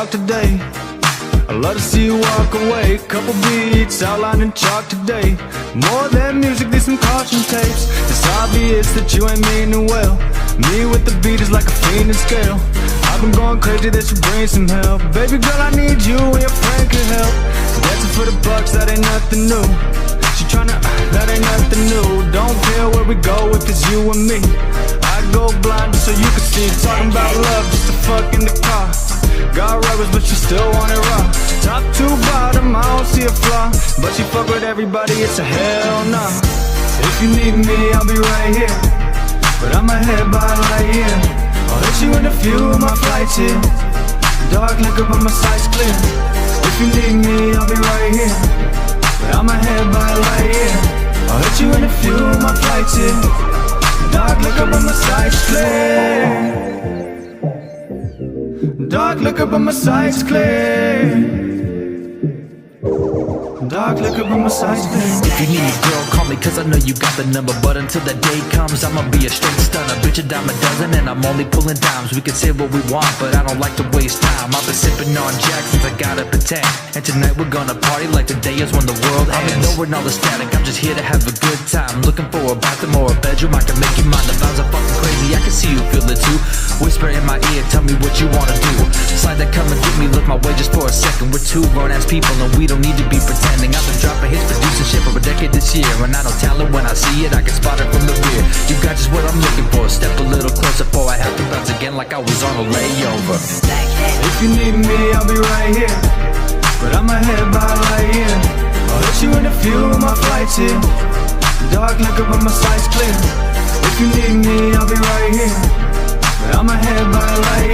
talk today. I love to see you walk away. Couple beats outlining chalk today. More than music, there's some caution tapes. It's obvious that you ain't meaning well. Me with the beat is like a fiend in scale. I've been going crazy, that should bring some help. Baby girl, I need you and your friend can help. Dancing for the bucks, that ain't nothing new. She tryna, that ain't nothing new. Don't care where we go if it's you and me. I go blind just so you can see. Talking about love just to fuck in the car. Got rubbers but she still want it raw. Top to bottom, I don't see a flaw. But she fuck with everybody, it's a hell nah. If you need me, I'll be right here. But I'ma head by right here. I'll hit you in a few of my flights here. Dark liquor but my sight's clear. If you need me, I'll be right here. But I'ma head by right here. I'll hit you in a few of my flights here. Dark liquor but my sight's clear. Dark liquor but my sight's clear. Dark liquor but my sight's clear. If you need me, girl, call me, cause I know you got the number. But until that day comes, I'ma be a straight stunner. Bitch, a dime a dozen and I'm only pulling dimes. We can say what we want, but I don't like to waste time. I've been sipping on Jack since I got up at 10. And tonight we're gonna party like the day is when the world ends. I'm ignoring all the static, I'm just here to have a good time. Looking for a bathroom or a bedroom, I can make you mine. The vibes are fucking crazy, I can see you feel it too. Whisper in my ear, tell me what you wanna do. Slide that, come and get me, look my way just for a second. We're two grown-ass people and we don't need to be pretending. I've been dropping hits, producing shit for a decade this year. And I know talent, when I see it, I can spot it from the rear. You got just what I'm looking for, step a little closer before I have to bounce again like I was on a layover. If you need me, I'll be right here. But I'ma head by right here. I'll hit you in a few of my flights here. Dark liquor but my sight's clear. If you need me, I'll be right here. But I'ma head by right here.